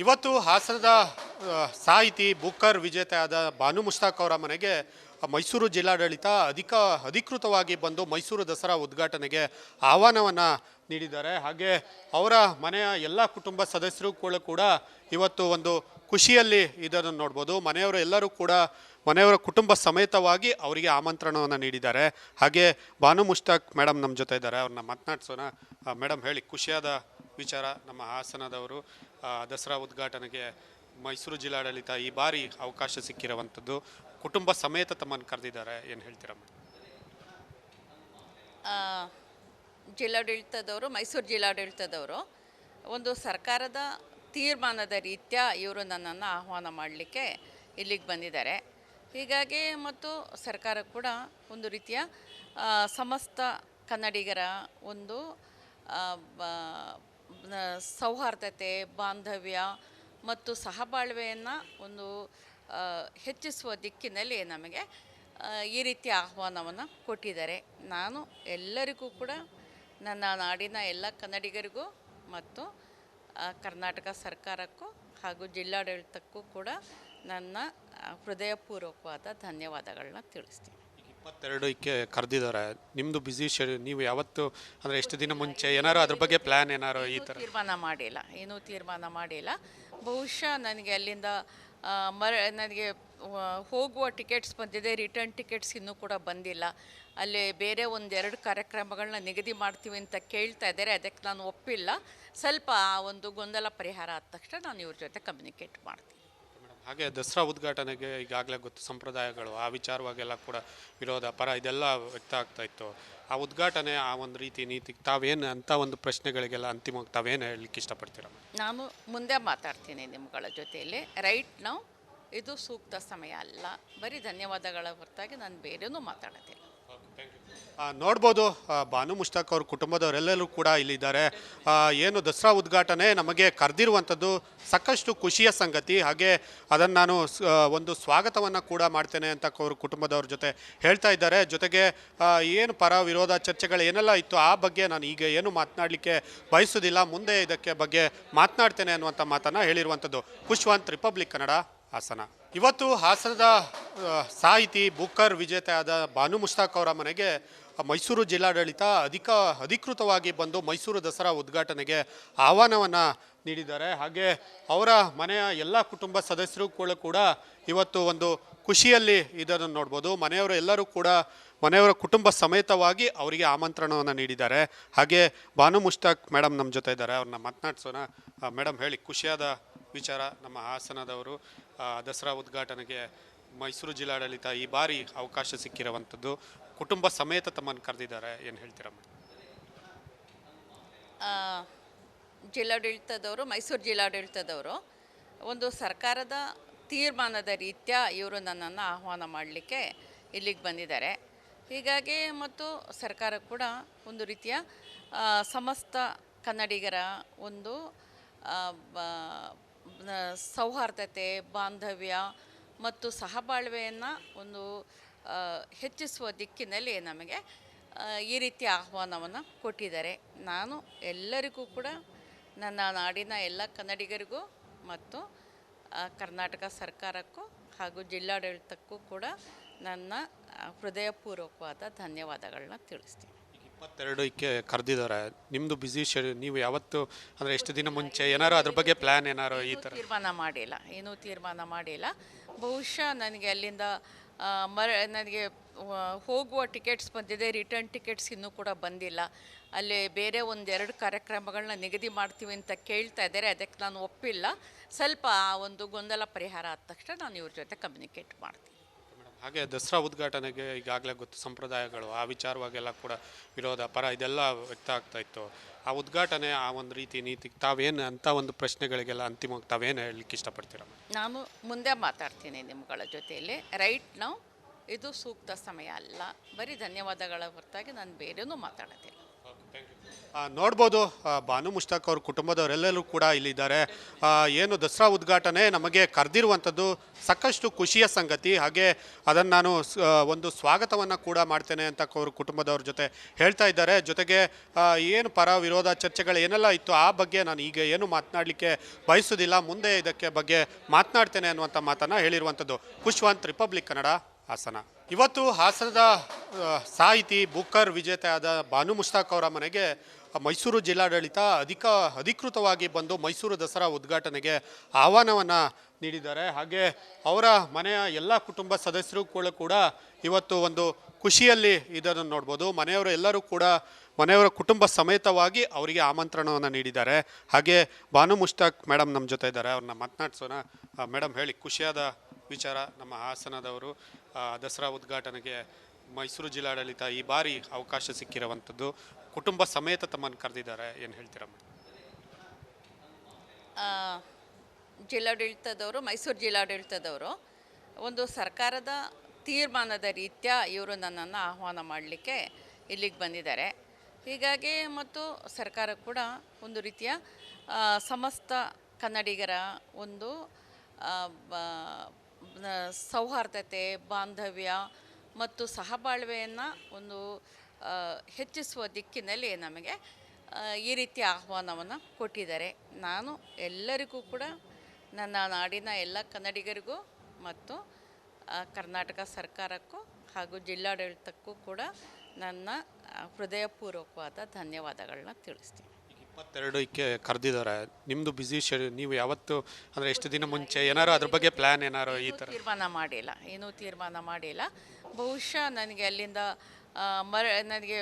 ಇವತ್ತು ಹಾಸನದ ಸಾಹಿತಿ ಬುಕ್ಕರ್ ವಿಜೇತೆಯಾದ ಬಾನು ಮುಷ್ತಾಕ್ ಅವರ ಮನೆಗೆ ಮೈಸೂರು ಜಿಲ್ಲಾಡಳಿತ ಅಧಿಕೃತವಾಗಿ ಬಂದು ಮೈಸೂರು ದಸರಾ ಉದ್ಘಾಟನೆಗೆ ಆಹ್ವಾನವನ್ನು ನೀಡಿದ್ದಾರೆ. ಹಾಗೆ ಅವರ ಮನೆಯ ಎಲ್ಲ ಕುಟುಂಬ ಸದಸ್ಯರು ಕೂಡ ಇವತ್ತು ಒಂದು ಖುಷಿಯಲ್ಲಿ ಇದನ್ನು ನೋಡ್ಬೋದು. ಮನೆಯವರು ಎಲ್ಲರೂ ಕೂಡ ಮನೆಯವರ ಕುಟುಂಬ ಸಮೇತವಾಗಿ ಅವರಿಗೆ ಆಮಂತ್ರಣವನ್ನು ನೀಡಿದ್ದಾರೆ. ಹಾಗೆ ಬಾನು ಮುಷ್ತಾಕ್ ಮೇಡಮ್ ನಮ್ಮ ಜೊತೆ ಇದ್ದಾರೆ, ಅವ್ರನ್ನ ಮಾತನಾಡ್ಸೋಣ. ಮೇಡಮ್ ಹೇಳಿ, ಖುಷಿಯಾದ ವಿಚಾರ, ನಮ್ಮ ಹಾಸನದವರು ದಸರಾ ಉದ್ಘಾಟನೆಗೆ ಮೈಸೂರು ಜಿಲ್ಲಾಡಳಿತ ಈ ಬಾರಿ ಅವಕಾಶ ಸಿಕ್ಕಿರುವಂಥದ್ದು, ಕುಟುಂಬ ಸಮೇತ ತಮ್ಮನ್ನು ಕರೆದಿದ್ದಾರೆ, ಏನು ಹೇಳ್ತೀರಾ ಮೇಡಮ್? ಜಿಲ್ಲಾಡಳಿತದವರು, ಮೈಸೂರು ಜಿಲ್ಲಾಡಳಿತದವರು ಒಂದು ಸರ್ಕಾರದ ತೀರ್ಮಾನದ ರೀತ್ಯ ಇವರು ನನ್ನನ್ನು ಆಹ್ವಾನ ಮಾಡಲಿಕ್ಕೆ ಇಲ್ಲಿಗೆ ಬಂದಿದ್ದಾರೆ. ಹೀಗಾಗಿ ಮತ್ತು ಸರ್ಕಾರ ಕೂಡ ಒಂದು ರೀತಿಯ ಸಮಸ್ತ ಕನ್ನಡಿಗರ ಒಂದು ಸೌಹಾರ್ದತೆ, ಬಾಂಧವ್ಯ ಮತ್ತು ಸಹಬಾಳ್ವೆಯನ್ನು ಒಂದು ಹೆಚ್ಚಿಸುವ ದಿಕ್ಕಿನಲ್ಲಿ ನಮಗೆ ಈ ರೀತಿಯ ಆಹ್ವಾನವನ್ನು ಕೊಟ್ಟಿದ್ದಾರೆ. ನಾನು ಎಲ್ಲರಿಗೂ ಕೂಡ, ನನ್ನ ನಾಡಿನ ಎಲ್ಲ ಕನ್ನಡಿಗರಿಗೂ ಮತ್ತು ಕರ್ನಾಟಕ ಸರ್ಕಾರಕ್ಕೂ ಹಾಗೂ ಜಿಲ್ಲಾಡಳಿತಕ್ಕೂ ಕೂಡ ನನ್ನ ಹೃದಯಪೂರ್ವಕವಾದ ಧನ್ಯವಾದಗಳನ್ನ ತಿಳಿಸ್ತೀನಿ. 22ಕ್ಕೆ ಕರೆದಿದ್ದಾರೆ, ನಿಮ್ಮದು ಬ್ಯುಸಿ ಶೆಡ್ಯೂಲ್, ನೀವು ಯಾವತ್ತು ಅಂದರೆ ಎಷ್ಟು ದಿನ ಮುಂಚೆ ಏನಾರು ಅದ್ರ ಬಗ್ಗೆ ಪ್ಲ್ಯಾನ್ ಏನಾರು ಈ ಥರ ಏನೂ ತೀರ್ಮಾನ ಮಾಡಿಲ್ಲ. ಬಹುಶಃ ನನಗೆ ಅಲ್ಲಿಂದ ನನಗೆ ಹೋಗುವ ಟಿಕೆಟ್ಸ್ ಬಂದಿದೆ, ರಿಟರ್ನ್ ಟಿಕೆಟ್ಸ್ ಇನ್ನೂ ಕೂಡ ಬಂದಿಲ್ಲ. ಅಲ್ಲಿ ಬೇರೆ ಒಂದೆರಡು ಕಾರ್ಯಕ್ರಮಗಳನ್ನ ನಿಗದಿ ಮಾಡ್ತೀವಿ ಅಂತ ಕೇಳ್ತಾ ಇದ್ದಾರೆ, ಅದಕ್ಕೆ ನಾನು ಒಪ್ಪಿಲ್ಲ. ಸ್ವಲ್ಪ ಆ ಒಂದು ಗೊಂದಲ ಪರಿಹಾರ ಆದ ತಕ್ಷಣ ನಾನು ಇವ್ರ ಜೊತೆ ಕಮ್ಯುನಿಕೇಟ್ ಮಾಡ್ತೀನಿ. ಹಾಗೆ ದಸರಾ ಉದ್ಘಾಟನೆಗೆ ಈಗಾಗಲೇ ಗೊತ್ತು ಸಂಪ್ರದಾಯಗಳು, ಆ ವಿಚಾರವಾಗೆಲ್ಲ ಕೂಡ ವಿರೋಧ ಪರ ಇದೆಲ್ಲ ವ್ಯಕ್ತ ಆಗ್ತಾ ಇತ್ತು. ಆ ಉದ್ಘಾಟನೆ, ಆ ಒಂದು ರೀತಿ ನೀತಿ ತಾವೇನು ಅಂತ ಒಂದು ಪ್ರಶ್ನೆಗಳಿಗೆಲ್ಲ ಅಂತಿಮವಾಗಿ ತಾವೇನು ಹೇಳಲಿಕ್ಕೆ ಇಷ್ಟಪಡ್ತೀರ? ನಾನು ಮುಂದೆ ಮಾತಾಡ್ತೀನಿ ನಿಮ್ಗಳ ಜೊತೆಯಲ್ಲಿ. ರೈಟ್ ನಾವು ಇದು ಸೂಕ್ತ ಸಮಯ ಅಲ್ಲ. ಬರೀ ಧನ್ಯವಾದಗಳ ಹೊರತಾಗಿ ನಾನು ಬೇರೇನೂ ಮಾತಾಡೋದಿಲ್ಲ. ನೋಡ್ಬೋದು, ಬಾನು ಮುಷ್ತಾಕ್ ಅವ್ರ ಕುಟುಂಬದವರೆಲ್ಲರೂ ಕೂಡ ಇಲ್ಲಿದ್ದಾರೆ. ಏನು ದಸರಾ ಉದ್ಘಾಟನೆ ನಮಗೆ ಕರೆದಿರುವಂಥದ್ದು ಸಾಕಷ್ಟು ಖುಷಿಯ ಸಂಗತಿ. ಹಾಗೆ ಅದನ್ನು ನಾನು ಒಂದು ಸ್ವಾಗತವನ್ನು ಕೂಡ ಮಾಡ್ತೇನೆ ಅಂತ ಅವ್ರ ಕುಟುಂಬದವ್ರ ಜೊತೆ ಹೇಳ್ತಾ ಇದ್ದಾರೆ. ಜೊತೆಗೆ ಏನು ಪರ ವಿರೋಧ ಚರ್ಚೆಗಳು ಏನೆಲ್ಲ ಇತ್ತು ಆ ಬಗ್ಗೆ ನಾನು ಈಗ ಏನು ಮಾತನಾಡಲಿಕ್ಕೆ ಬಯಸೋದಿಲ್ಲ, ಮುಂದೆ ಇದಕ್ಕೆ ಬಗ್ಗೆ ಮಾತನಾಡ್ತೇನೆ ಅನ್ನುವಂಥ ಮಾತನ್ನು ಹೇಳಿರುವಂಥದ್ದು. ಖುಷ್ವಂತ್, ರಿಪಬ್ಲಿಕ್ ಕನ್ನಡ, ಹಾಸನ. ಇವತ್ತು ಹಾಸನದ ಸಾಹಿತಿ ಬುಕ್ಕರ್ ವಿಜೇತೆಯಾದ ಬಾನು ಮುಷ್ತಾಕ್ ಅವರ ಮನೆಗೆ ಮೈಸೂರು ಜಿಲ್ಲಾಡಳಿತ ಅಧಿಕೃತವಾಗಿ ಬಂದು ಮೈಸೂರು ದಸರಾ ಉದ್ಘಾಟನೆಗೆ ಆಹ್ವಾನವನ್ನು ನೀಡಿದ್ದಾರೆ. ಹಾಗೆ ಅವರ ಮನೆಯ ಎಲ್ಲ ಕುಟುಂಬ ಸದಸ್ಯರು ಕೂಡ ಇವತ್ತು ಒಂದು ಖುಷಿಯಲ್ಲಿ ಇದನ್ನು ನೋಡ್ಬೋದು. ಮನೆಯವರು ಎಲ್ಲರೂ ಕೂಡ ಮನೆಯವರ ಕುಟುಂಬ ಸಮೇತವಾಗಿ ಅವರಿಗೆ ಆಮಂತ್ರಣವನ್ನು ನೀಡಿದ್ದಾರೆ. ಹಾಗೆ ಬಾನು ಮುಷ್ತಾಕ್ ಮೇಡಮ್ ನಮ್ಮ ಜೊತೆ ಇದ್ದಾರೆ, ಅವ್ರನ್ನ ಮಾತನಾಡ್ಸೋಣ. ಮೇಡಮ್ ಹೇಳಿ, ಖುಷಿಯಾದ ವಿಚಾರ, ನಮ್ಮ ಹಾಸನದವರು ದಸರಾ ಉದ್ಘಾಟನೆಗೆ ಮೈಸೂರು ಜಿಲ್ಲಾಡಳಿತ ಈ ಬಾರಿ ಅವಕಾಶ ಸಿಕ್ಕಿರುವಂಥದ್ದು, ಕುಟುಂಬ ಸಮೇತ ತಮ್ಮನ್ನು ಕರೆದಿದ್ದಾರೆ, ಏನು ಹೇಳ್ತೀರಾ ಮೇಡಮ್? ಜಿಲ್ಲಾಡಳಿತದವರು, ಮೈಸೂರು ಜಿಲ್ಲಾಡಳಿತದವರು ಒಂದು ಸರ್ಕಾರದ ತೀರ್ಮಾನದ ರೀತ್ಯ ಇವರು ನನ್ನನ್ನು ಆಹ್ವಾನ ಮಾಡಲಿಕ್ಕೆ ಇಲ್ಲಿಗೆ ಬಂದಿದ್ದಾರೆ. ಹೀಗಾಗಿ ಮತ್ತು ಸರ್ಕಾರ ಕೂಡ ಒಂದು ರೀತಿಯ ಸಮಸ್ತ ಕನ್ನಡಿಗರ ಒಂದು ಸೌಹಾರ್ದತೆ, ಬಾಂಧವ್ಯ ಮತ್ತು ಸಹಬಾಳ್ವೆಯನ್ನು ಒಂದು ಹೆಚ್ಚಿಸುವ ದಿಕ್ಕಿನಲ್ಲಿ ನಮಗೆ ಈ ರೀತಿಯ ಆಹ್ವಾನವನ್ನು ಕೊಟ್ಟಿದ್ದಾರೆ. ನಾನು ಎಲ್ಲರಿಗೂ ಕೂಡ, ನನ್ನ ನಾಡಿನ ಎಲ್ಲ ಕನ್ನಡಿಗರಿಗೂ ಮತ್ತು ಕರ್ನಾಟಕ ಸರ್ಕಾರಕ್ಕೂ ಹಾಗೂ ಜಿಲ್ಲಾಡಳಿತಕ್ಕೂ ಕೂಡ ನನ್ನ ಹೃದಯಪೂರ್ವಕವಾದ ಧನ್ಯವಾದಗಳನ್ನ ತಿಳಿಸ್ತೀನಿ. 22ಕ್ಕೆ ಕರೆದಿದ್ದಾರೆ, ನಿಮ್ಮದು ಬ್ಯುಸಿ ಶೆಡ್ಯೂಲ್, ನೀವು ಯಾವತ್ತು ಅಂದರೆ ಎಷ್ಟು ದಿನ ಮುಂಚೆ ಏನಾರು ಅದ್ರ ಬಗ್ಗೆ ಪ್ಲ್ಯಾನ್ ಏನಾರು ಈ ಥರ ಏನೂ ತೀರ್ಮಾನ ಮಾಡಿಲ್ಲ. ಬಹುಶಃ ನನಗೆ ಅಲ್ಲಿಂದ ನನಗೆ ಹೋಗುವ ಟಿಕೆಟ್ಸ್ ಬಂದಿದೆ, ರಿಟರ್ನ್ ಟಿಕೆಟ್ಸ್ ಇನ್ನೂ ಕೂಡ ಬಂದಿಲ್ಲ. ಅಲ್ಲಿ ಬೇರೆ ಒಂದೆರಡು ಕಾರ್ಯಕ್ರಮಗಳನ್ನ ನಿಗದಿ ಮಾಡ್ತೀವಿ ಅಂತ ಕೇಳ್ತಾ ಇದ್ದಾರೆ, ಅದಕ್ಕೆ ನಾನು ಒಪ್ಪಿಲ್ಲ. ಸ್ವಲ್ಪ ಆ ಒಂದು ಗೊಂದಲ ಪರಿಹಾರ ಆದ ತಕ್ಷಣ ನಾನು ಇವ್ರ ಜೊತೆ ಕಮ್ಯುನಿಕೇಟ್ ಮಾಡ್ತೀನಿ. ಹಾಗೆ ದಸರಾ ಉದ್ಘಾಟನೆಗೆ ಈಗಾಗಲೇ ಗೊತ್ತು ಸಂಪ್ರದಾಯಗಳು, ಆ ವಿಚಾರವಾಗೆಲ್ಲ ಕೂಡ ವಿರೋಧ ಪರ ಇದೆಲ್ಲ ವ್ಯಕ್ತ ಆಗ್ತಾ ಇತ್ತು. ಆ ಉದ್ಘಾಟನೆ, ಆ ಒಂದು ರೀತಿ ನೀತಿ ತಾವೇನು ಅಂತ ಒಂದು ಪ್ರಶ್ನೆಗಳಿಗೆಲ್ಲ ಅಂತಿಮವಾಗಿ ತಾವೇನು ಹೇಳಲಿಕ್ಕೆ ಇಷ್ಟಪಡ್ತೀರ? ನಾನು ಮುಂದೆ ಮಾತಾಡ್ತೀನಿ ನಿಮ್ಗಳ ಜೊತೆಯಲ್ಲಿ. ರೈಟ್ ನಾವು ಇದು ಸೂಕ್ತ ಸಮಯ ಅಲ್ಲ. ಬರೀ ಧನ್ಯವಾದಗಳ ಹೊರತಾಗಿ ನಾನು ಬೇರೇನೂ ಮಾತಾಡೋದಿಲ್ಲ. ನೋಡ್ಬೋದು ಬಾನು ಮುಷ್ತಾಕ್ ಅವ್ರ ಕುಟುಂಬದವರೆಲ್ಲರೂ ಕೂಡ ಇಲ್ಲಿದ್ದಾರೆ. ಏನು ದಸರಾ ಉದ್ಘಾಟನೆ ನಮಗೆ ಕರೆದಿರುವಂಥದ್ದು ಸಾಕಷ್ಟು ಖುಷಿಯ ಸಂಗತಿ. ಹಾಗೆ ಅದನ್ನು ನಾನು ಒಂದು ಸ್ವಾಗತವನ್ನು ಕೂಡ ಮಾಡ್ತೇನೆ ಅಂತ ಅವ್ರ ಕುಟುಂಬದವ್ರ ಜೊತೆ ಹೇಳ್ತಾ ಇದ್ದಾರೆ. ಜೊತೆಗೆ ಏನು ಪರ ವಿರೋಧ ಚರ್ಚೆಗಳು ಏನೆಲ್ಲ ಇತ್ತು ಆ ಬಗ್ಗೆ ನಾನು ಈಗ ಏನು ಮಾತನಾಡಲಿಕ್ಕೆ ಬಯಸೋದಿಲ್ಲ, ಮುಂದೆ ಇದಕ್ಕೆ ಬಗ್ಗೆ ಮಾತನಾಡ್ತೇನೆ ಅನ್ನುವಂಥ ಮಾತನ್ನು ಹೇಳಿರುವಂಥದ್ದು. ಖುಷ್ವಂತ್, ರಿಪಬ್ಲಿಕ್ ಕನ್ನಡ, ಹಾಸನ. ಇವತ್ತು ಹಾಸನದ ಸಾಹಿತಿ ಬುಕ್ಕರ್ ವಿಜೇತೆಯಾದ ಬಾನು ಮುಷ್ತಾಕ್ ಅವರ ಮನೆಗೆ ಮೈಸೂರು ಜಿಲ್ಲಾಡಳಿತ ಅಧಿಕೃತವಾಗಿ ಬಂದು ಮೈಸೂರು ದಸರಾ ಉದ್ಘಾಟನೆಗೆ ಆಹ್ವಾನವನ್ನು ನೀಡಿದ್ದಾರೆ. ಹಾಗೆ ಅವರ ಮನೆಯ ಎಲ್ಲ ಕುಟುಂಬ ಸದಸ್ಯರು ಕೂಡ ಇವತ್ತು ಒಂದು ಖುಷಿಯಲ್ಲಿ ಇದನ್ನು ನೋಡ್ಬೋದು. ಮನೆಯವರು ಎಲ್ಲರೂ ಕೂಡ ಮನೆಯವರ ಕುಟುಂಬ ಸಮೇತವಾಗಿ ಅವರಿಗೆ ಆಮಂತ್ರಣವನ್ನು ನೀಡಿದ್ದಾರೆ. ಹಾಗೆ ಬಾನು ಮುಷ್ತಾಕ್ ಮೇಡಮ್ ನಮ್ಮ ಜೊತೆ ಇದ್ದಾರೆ, ಅವ್ರನ್ನ ಮಾತನಾಡ್ಸೋಣ. ಮೇಡಮ್ ಹೇಳಿ, ಖುಷಿಯಾದ ವಿಚಾರ, ನಮ್ಮ ಹಾಸನದವರು ದಸರಾ ಉದ್ಘಾಟನೆಗೆ ಮೈಸೂರು ಜಿಲ್ಲಾಡಳಿತ ಈ ಬಾರಿ ಅವಕಾಶ ಸಿಕ್ಕಿರುವಂಥದ್ದು, ಕುಟುಂಬ ಸಮೇತ ತಮ್ಮನ್ನು ಕರೆದಿದ್ದಾರೆ, ಏನು ಹೇಳ್ತೀರಾ ಮೇಡಮ್? ಜಿಲ್ಲಾಡಳಿತದವರು, ಮೈಸೂರು ಜಿಲ್ಲಾಡಳಿತದವರು ಒಂದು ಸರ್ಕಾರದ ತೀರ್ಮಾನದ ರೀತ್ಯ ಇವರು ನನ್ನನ್ನು ಆಹ್ವಾನ ಮಾಡಲಿಕ್ಕೆ ಇಲ್ಲಿಗೆ ಬಂದಿದ್ದಾರೆ. ಹೀಗಾಗಿ ಮತ್ತು ಸರ್ಕಾರ ಕೂಡ ಒಂದು ರೀತಿಯ ಸಮಸ್ತ ಕನ್ನಡಿಗರ ಒಂದು ಸೌಹಾರ್ದತೆ, ಬಾಂಧವ್ಯ ಮತ್ತು ಸಹಬಾಳ್ವೆಯನ್ನು ಒಂದು ಹೆಚ್ಚಿಸುವ ದಿಕ್ಕಿನಲ್ಲಿ ನಮಗೆ ಈ ರೀತಿಯ ಆಹ್ವಾನವನ್ನು ಕೊಟ್ಟಿದ್ದಾರೆ. ನಾನು ಎಲ್ಲರಿಗೂ ಕೂಡ, ನನ್ನ ನಾಡಿನ ಎಲ್ಲ ಕನ್ನಡಿಗರಿಗೂ ಮತ್ತು ಕರ್ನಾಟಕ ಸರ್ಕಾರಕ್ಕೂ ಹಾಗೂ ಜಿಲ್ಲಾಡಳಿತಕ್ಕೂ ಕೂಡ ನನ್ನ ಹೃದಯಪೂರ್ವಕವಾದ ಧನ್ಯವಾದಗಳನ್ನ ತಿಳಿಸ್ತೀನಿ. 22ಕ್ಕೆ ಕರೆದಿದ್ದಾರೆ, ನಿಮ್ಮದು ಬ್ಯುಸಿ ಶೆಡ್ಯೂಲ್, ನೀವು ಯಾವತ್ತು ಅಂದರೆ ಎಷ್ಟು ದಿನ ಮುಂಚೆ ಏನಾರು ಅದ್ರ ಬಗ್ಗೆ ಪ್ಲ್ಯಾನ್ ಏನಾರು ಈ ಥರ ಏನೂ ತೀರ್ಮಾನ ಮಾಡಿಲ್ಲ. ಬಹುಶಃ ನನಗೆ ಅಲ್ಲಿಂದ ನನಗೆ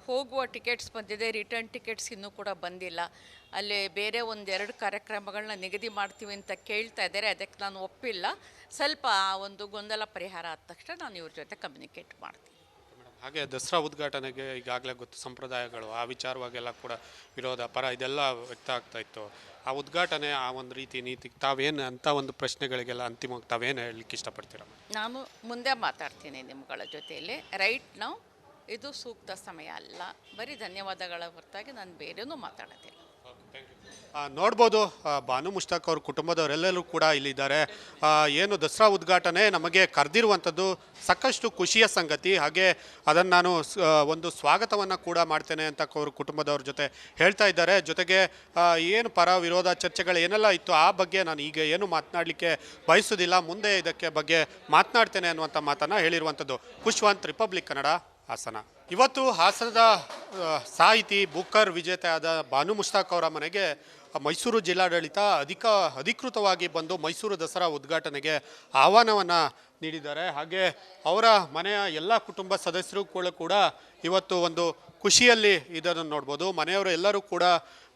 ಹೋಗುವ ಟಿಕೆಟ್ಸ್ ಬಂದಿದೆ, ರಿಟರ್ನ್ ಟಿಕೆಟ್ಸ್ ಇನ್ನೂ ಕೂಡ ಬಂದಿಲ್ಲ. ಅಲ್ಲಿ ಬೇರೆ ಒಂದೆರಡು ಕಾರ್ಯಕ್ರಮಗಳನ್ನ ನಿಗದಿ ಮಾಡ್ತೀವಿ ಅಂತ ಕೇಳ್ತಾ ಇದ್ದಾರೆ, ಅದಕ್ಕೆ ನಾನು ಒಪ್ಪಿಲ್ಲ. ಸ್ವಲ್ಪ ಆ ಒಂದು ಗೊಂದಲ ಪರಿಹಾರ ಆದ ತಕ್ಷಣ ನಾನು ಇವ್ರ ಜೊತೆ ಕಮ್ಯುನಿಕೇಟ್ ಮಾಡ್ತೀನಿ. ಹಾಗೆ ದಸರಾ ಉದ್ಘಾಟನೆಗೆ ಈಗಾಗಲೇ ಗೊತ್ತು ಸಂಪ್ರದಾಯಗಳು, ಆ ವಿಚಾರವಾಗೆಲ್ಲ ಕೂಡ ವಿರೋಧ ಪರ ಇದೆಲ್ಲ ವ್ಯಕ್ತ ಆಗ್ತಾ ಇತ್ತು. ಆ ಉದ್ಘಾಟನೆ, ಆ ಒಂದು ರೀತಿ ನೀತಿ ತಾವೇನು ಅಂತ ಒಂದು ಪ್ರಶ್ನೆಗಳಿಗೆಲ್ಲ ಅಂತಿಮವಾಗಿ ತಾವೇನು ಹೇಳಲಿಕ್ಕೆ ಇಷ್ಟಪಡ್ತೀರ? ನಾನು ಮುಂದೆ ಮಾತಾಡ್ತೀನಿ ನಿಮ್ಗಳ ಜೊತೆಯಲ್ಲಿ. ರೈಟ್ ನಾವು ಇದು ಸೂಕ್ತ ಸಮಯ ಅಲ್ಲ. ಬರೀ ಧನ್ಯವಾದಗಳ ಹೊರತಾಗಿ ನಾನು ಬೇರೇನೂ ಮಾತಾಡೋದಿಲ್ಲ. ನೋಡ್ಬೋದು ಬಾನು ಮುಷ್ತಾಕ್ ಅವ್ರ ಕುಟುಂಬದವರೆಲ್ಲರೂ ಕೂಡ ಇಲ್ಲಿದ್ದಾರೆ. ಏನು ದಸರಾ ಉದ್ಘಾಟನೆ ನಮಗೆ ಕರೆದಿರುವಂಥದ್ದು ಸಾಕಷ್ಟು ಖುಷಿಯ ಸಂಗತಿ. ಹಾಗೆ ಅದನ್ನು ನಾನು ಒಂದು ಸ್ವಾಗತವನ್ನು ಕೂಡ ಮಾಡ್ತೇನೆ ಅಂತ ಅವ್ರ ಕುಟುಂಬದವ್ರ ಜೊತೆ ಹೇಳ್ತಾ ಇದ್ದಾರೆ. ಜೊತೆಗೆ ಏನು ಪರ ವಿರೋಧ ಚರ್ಚೆಗಳು ಏನೆಲ್ಲ ಇತ್ತು ಆ ಬಗ್ಗೆ ನಾನು ಈಗ ಏನು ಮಾತನಾಡಲಿಕ್ಕೆ ಬಯಸೋದಿಲ್ಲ, ಮುಂದೆ ಇದಕ್ಕೆ ಬಗ್ಗೆ ಮಾತನಾಡ್ತೇನೆ ಅನ್ನುವಂಥ ಮಾತನ್ನು ಹೇಳಿರುವಂಥದ್ದು. ಖುಷ್ವಂತ್, ರಿಪಬ್ಲಿಕ್ ಕನ್ನಡ, ಹಾಸನ. ಇವತ್ತು ಹಾಸನದ ಸಾಹಿತಿ ಬುಕ್ಕರ್ ವಿಜೇತೆಯಾದ ಬಾನು ಮುಷ್ತಾಕ್ ಅವರ ಮನೆಗೆ ಮೈಸೂರು ಜಿಲ್ಲಾಡಳಿತ ಅಧಿಕೃತವಾಗಿ ಬಂದು ಮೈಸೂರು ದಸರಾ ಉದ್ಘಾಟನೆಗೆ ಆಹ್ವಾನವನ್ನು ನೀಡಿದ್ದಾರೆ. ಹಾಗೆ ಅವರ ಮನೆಯ ಎಲ್ಲ ಕುಟುಂಬ ಸದಸ್ಯರು ಕೂಡ ಇವತ್ತು ಒಂದು ಖುಷಿಯಲ್ಲಿ ಇದನ್ನು ನೋಡ್ಬೋದು. ಮನೆಯವರು ಎಲ್ಲರೂ ಕೂಡ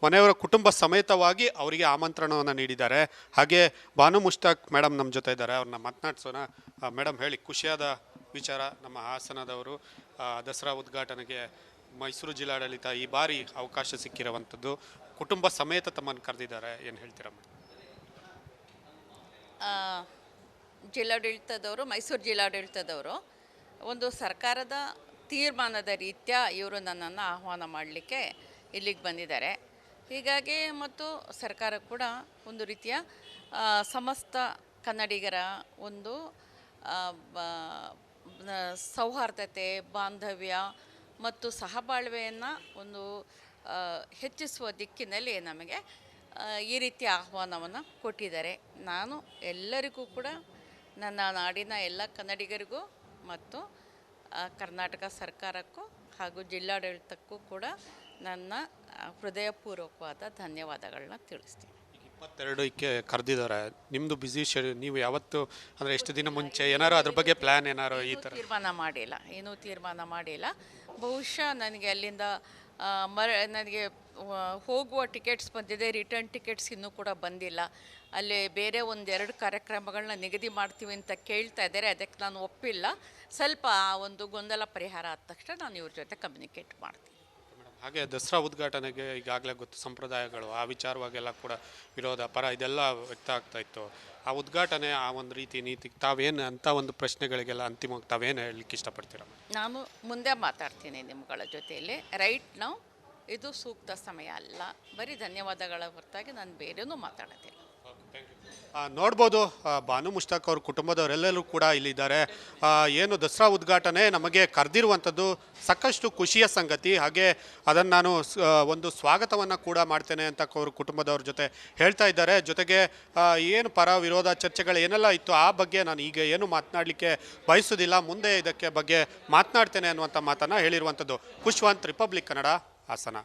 ಮನೆಯವರ ಕುಟುಂಬ ಸಮೇತವಾಗಿ ಅವರಿಗೆ ಆಮಂತ್ರಣವನ್ನು ನೀಡಿದ್ದಾರೆ. ಹಾಗೆ ಬಾನು ಮುಷ್ತಾಕ್ ಮೇಡಮ್ ನಮ್ಮ ಜೊತೆ ಇದ್ದಾರೆ, ಅವ್ರನ್ನ ಮಾತನಾಡ್ಸೋಣ. ಮೇಡಮ್ ಹೇಳಿ, ಖುಷಿಯಾದ ವಿಚಾರ, ನಮ್ಮ ಹಾಸನದವರು ದಸರಾ ಉದ್ಘಾಟನೆಗೆ ಮೈಸೂರು ಜಿಲ್ಲಾಡಳಿತ ಈ ಬಾರಿ ಅವಕಾಶ ಸಿಕ್ಕಿರುವಂಥದ್ದು, ಕುಟುಂಬ ಸಮೇತ ತಮ್ಮನ್ನು ಕರೆದಿದ್ದಾರೆ, ಏನು ಹೇಳ್ತೀರಾ ಮೇಡಮ್? ಜಿಲ್ಲಾಡಳಿತದವರು, ಮೈಸೂರು ಜಿಲ್ಲಾಡಳಿತದವರು ಒಂದು ಸರ್ಕಾರದ ತೀರ್ಮಾನದ ರೀತ್ಯ ಇವರು ನನ್ನನ್ನು ಆಹ್ವಾನ ಮಾಡಲಿಕ್ಕೆ ಇಲ್ಲಿಗೆ ಬಂದಿದ್ದಾರೆ. ಹೀಗಾಗಿ ಮತ್ತು ಸರ್ಕಾರ ಕೂಡ ಒಂದು ರೀತಿಯ ಸಮಸ್ತ ಕನ್ನಡಿಗರ ಒಂದು ಸೌಹಾರ್ದತೆ, ಬಾಂಧವ್ಯ ಮತ್ತು ಸಹಬಾಳ್ವೆಯನ್ನು ಒಂದು ಹೆಚ್ಚಿಸುವ ದಿಕ್ಕಿನಲ್ಲಿ ನಮಗೆ ಈ ರೀತಿಯ ಆಹ್ವಾನವನ್ನು ಕೊಟ್ಟಿದ್ದಾರೆ. ನಾನು ಎಲ್ಲರಿಗೂ ಕೂಡ, ನನ್ನ ನಾಡಿನ ಎಲ್ಲ ಕನ್ನಡಿಗರಿಗೂ ಮತ್ತು ಕರ್ನಾಟಕ ಸರ್ಕಾರಕ್ಕೂ ಹಾಗೂ ಜಿಲ್ಲಾಡಳಿತಕ್ಕೂ ಕೂಡ ನನ್ನ ಹೃದಯಪೂರ್ವಕವಾದ ಧನ್ಯವಾದಗಳನ್ನ ತಿಳಿಸ್ತೀನಿ. 22ಕ್ಕೆ ಕರೆದಿದ್ದಾರೆ, ನಿಮ್ಮದು ಬ್ಯುಸಿ ಶೆಡ್ಯೂಲ್, ನೀವು ಯಾವತ್ತು ಅಂದರೆ ಎಷ್ಟು ದಿನ ಮುಂಚೆ ಏನಾರು ಅದ್ರ ಬಗ್ಗೆ ಪ್ಲ್ಯಾನ್ ಏನಾರು ಈ ಥರ ಏನೂ ತೀರ್ಮಾನ ಮಾಡಿಲ್ಲ. ಬಹುಶಃ ನನಗೆ ಅಲ್ಲಿಂದ ನನಗೆ ಹೋಗುವ ಟಿಕೆಟ್ಸ್ ಬಂದಿದೆ, ರಿಟರ್ನ್ ಟಿಕೆಟ್ಸ್ ಇನ್ನೂ ಕೂಡ ಬಂದಿಲ್ಲ. ಅಲ್ಲಿ ಬೇರೆ ಒಂದೆರಡು ಕಾರ್ಯಕ್ರಮಗಳನ್ನ ನಿಗದಿ ಮಾಡ್ತೀವಿ ಅಂತ ಕೇಳ್ತಾ ಇದ್ದಾರೆ, ಅದಕ್ಕೆ ನಾನು ಒಪ್ಪಿಲ್ಲ. ಸ್ವಲ್ಪ ಆ ಒಂದು ಗೊಂದಲ ಪರಿಹಾರ ಆದ ತಕ್ಷಣ ನಾನು ಇವ್ರ ಜೊತೆ ಕಮ್ಯುನಿಕೇಟ್ ಮಾಡ್ತೀನಿ. ಹಾಗೆ ದಸರಾ ಉದ್ಘಾಟನೆಗೆ ಈಗಾಗಲೇ ಗೊತ್ತು ಸಂಪ್ರದಾಯಗಳು, ಆ ವಿಚಾರವಾಗೆಲ್ಲ ಕೂಡ ವಿರೋಧ ಪರ ಇದೆಲ್ಲ ವ್ಯಕ್ತ ಆಗ್ತಾ ಇತ್ತು. ಆ ಉದ್ಘಾಟನೆ, ಆ ಒಂದು ರೀತಿ ನೀತಿ ತಾವೇನು ಅಂತ ಒಂದು ಪ್ರಶ್ನೆಗಳಿಗೆಲ್ಲ ಅಂತಿಮವಾಗಿ ತಾವೇನು ಹೇಳಲಿಕ್ಕೆ ಇಷ್ಟಪಡ್ತೀರ? ನಾನು ಮುಂದೆ ಮಾತಾಡ್ತೀನಿ ನಿಮ್ಗಳ ಜೊತೆಯಲ್ಲಿ. ರೈಟ್ ನಾವು ಇದು ಸೂಕ್ತ ಸಮಯ ಅಲ್ಲ. ಬರೀ ಧನ್ಯವಾದಗಳ ಹೊರತಾಗಿ ನಾನು ಬೇರೇನೂ ಮಾತಾಡೋದಿಲ್ಲ. ನೋಡ್ಬೋದು ಬಾನು ಮುಷ್ತಾಕ್ ಅವ್ರ ಕುಟುಂಬದವರೆಲ್ಲರೂ ಕೂಡ ಇಲ್ಲಿದ್ದಾರೆ. ಏನು ದಸರಾ ಉದ್ಘಾಟನೆ ನಮಗೆ ಕರೆದಿರುವಂಥದ್ದು ಸಾಕಷ್ಟು ಖುಷಿಯ ಸಂಗತಿ. ಹಾಗೆ ಅದನ್ನು ನಾನು ಒಂದು ಸ್ವಾಗತವನ್ನು ಕೂಡ ಮಾಡ್ತೇನೆ ಅಂತ ಅವ್ರ ಕುಟುಂಬದವ್ರ ಜೊತೆ ಹೇಳ್ತಾ ಇದ್ದಾರೆ. ಜೊತೆಗೆ ಏನು ಪರ ವಿರೋಧ ಚರ್ಚೆಗಳು ಏನೆಲ್ಲ ಇತ್ತು ಆ ಬಗ್ಗೆ ನಾನು ಈಗ ಏನು ಮಾತನಾಡಲಿಕ್ಕೆ ಬಯಸೋದಿಲ್ಲ, ಮುಂದೆ ಇದಕ್ಕೆ ಬಗ್ಗೆ ಮಾತನಾಡ್ತೇನೆ ಅನ್ನುವಂಥ ಮಾತನ್ನು ಹೇಳಿರುವಂಥದ್ದು. ಖುಷ್ವಂತ್, ರಿಪಬ್ಲಿಕ್ ಕನ್ನಡ, ಹಾಸನ.